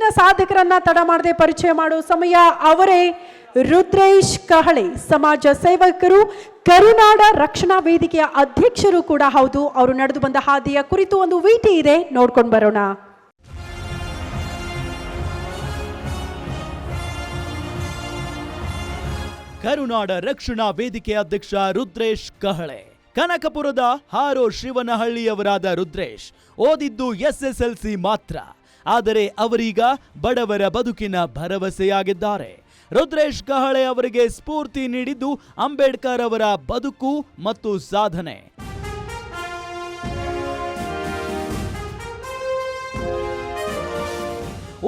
ಇಂದಿನ ಸಾಧಕರನ್ನ ತಡ ಮಾಡದೆ ಪರಿಚಯ ಮಾಡೋ ಸಮಯ. ಅವರೇ ರುದ್ರೇಶ್ ಕಹಳೆ, ಸಮಾಜ ಸೇವಕರು, ಕರುನಾಡ ರಕ್ಷಣಾ ವೇದಿಕೆಯ ಅಧ್ಯಕ್ಷರು ಕೂಡ ಹೌದು. ಅವರು ನಡೆದು ಬಂದ ಹಾದಿಯ ಕುರಿತು ಒಂದು ವಿಟಿ ಇದೆ, ನೋಡ್ಕೊಂಡು ಬರೋಣ. ಕರುನಾಡ ರಕ್ಷಣಾ ವೇದಿಕೆ ಅಧ್ಯಕ್ಷ ರುದ್ರೇಶ್ ಕಹಳೆ. ಕನಕಪುರದ ಹಾರೋ ಶಿವನಹಳ್ಳಿಯವರಾದ ರುದ್ರೇಶ್ ಓದಿದ್ದು SSLC ಮಾತ್ರ. ಆದರೆ ಅವರೀಗ ಬಡವರ ಬದುಕಿನ ಭರವಸೆಯಾಗಿದ್ದಾರೆ. ರುದ್ರೇಶ್ ಕಹಳೆ ಅವರಿಗೆ ಸ್ಫೂರ್ತಿ ನೀಡಿದ್ದು ಅಂಬೇಡ್ಕರ್ ಅವರ ಬದುಕು ಮತ್ತು ಸಾಧನೆ.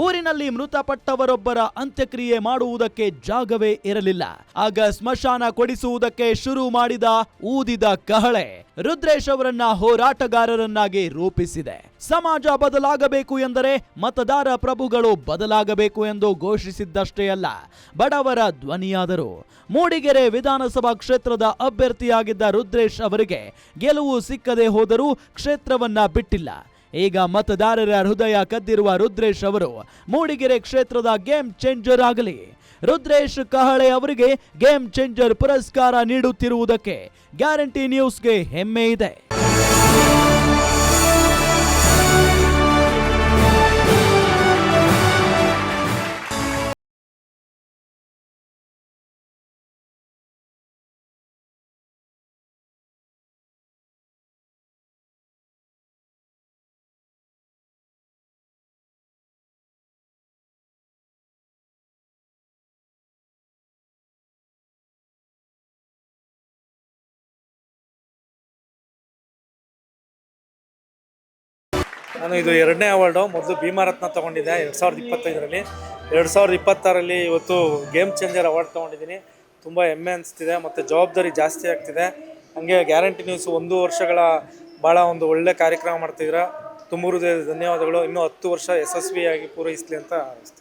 ಊರಿನಲ್ಲಿ ಮೃತಪಟ್ಟವರೊಬ್ಬರ ಅಂತ್ಯಕ್ರಿಯೆ ಮಾಡುವುದಕ್ಕೆ ಜಾಗವೇ ಇರಲಿಲ್ಲ. ಆಗ ಸ್ಮಶಾನ ಕೊಡಿಸುವುದಕ್ಕೆ ಶುರು ಮಾಡಿದ ಊದಿದ ಕಹಳೆ ರುದ್ರೇಶ್ ಅವರನ್ನ ಹೋರಾಟಗಾರರನ್ನಾಗಿ ರೂಪಿಸಿದೆ. ಸಮಾಜ ಬದಲಾಗಬೇಕು ಎಂದರೆ ಮತದಾರ ಪ್ರಭುಗಳು ಬದಲಾಗಬೇಕು ಎಂದು ಘೋಷಿಸಿದ್ದಷ್ಟೇ ಅಲ್ಲ, ಬಡವರ ಧ್ವನಿಯಾದರು. ಮೂಡಿಗೆರೆ ವಿಧಾನಸಭಾ ಕ್ಷೇತ್ರದ ಅಭ್ಯರ್ಥಿಯಾಗಿದ್ದ ರುದ್ರೇಶ್ ಅವರಿಗೆ ಗೆಲುವು ಸಿಕ್ಕದೆ ಹೋದರೂ ಕ್ಷೇತ್ರವನ್ನ ಬಿಟ್ಟಿಲ್ಲ. ಈಗ ಮತದಾರರ ಹೃದಯ ಕದ್ದಿರುವ ರುದ್ರೇಶ್ ಅವರು ಮೂಡಿಗೆರೆ ಕ್ಷೇತ್ರದ ಗೇಮ್ ಚೇಂಜರ್ ಆಗಲಿ. ರುದ್ರೇಶ್ ಕಹಳೆ ಅವರಿಗೆ ಗೇಮ್ ಚೇಂಜರ್ ಪುರಸ್ಕಾರ ನೀಡುತ್ತಿರುವುದಕ್ಕೆ ಗ್ಯಾರಂಟಿ ನ್ಯೂಸ್ಗೆ ಹೆಮ್ಮೆ ಇದೆ. ನಾನು ಇದು 2ನೇ ಅವಾರ್ಡು. ಮೊದಲು ಭೀಮಾರತ್ನ ತೊಗೊಂಡಿದ್ದೆ 2025ರಲ್ಲಿ. 2026ರಲ್ಲಿ ಇವತ್ತು ಗೇಮ್ ಚೇಂಜರ್ ಅವಾರ್ಡ್ ತೊಗೊಂಡಿದ್ದೀನಿ. ತುಂಬ ಹೆಮ್ಮೆ ಅನಿಸ್ತಿದೆ ಮತ್ತು ಜವಾಬ್ದಾರಿ ಜಾಸ್ತಿ ಆಗ್ತಿದೆ. ಹಾಗೆ ಗ್ಯಾರಂಟಿ ನ್ಯೂಸ್ 1 ವರ್ಷಗಳ ಭಾಳ ಒಂದು ಒಳ್ಳೆ ಕಾರ್ಯಕ್ರಮ ಮಾಡ್ತಿದ್ದೀರಾ. ತುಂಬ ಹೃದಯದ ಧನ್ಯವಾದಗಳು. ಇನ್ನೂ 10 ವರ್ಷ ಯಶಸ್ವಿಯಾಗಿ ಪೂರೈಸಲಿ ಅಂತ ಅನಿಸ್ತೀನಿ.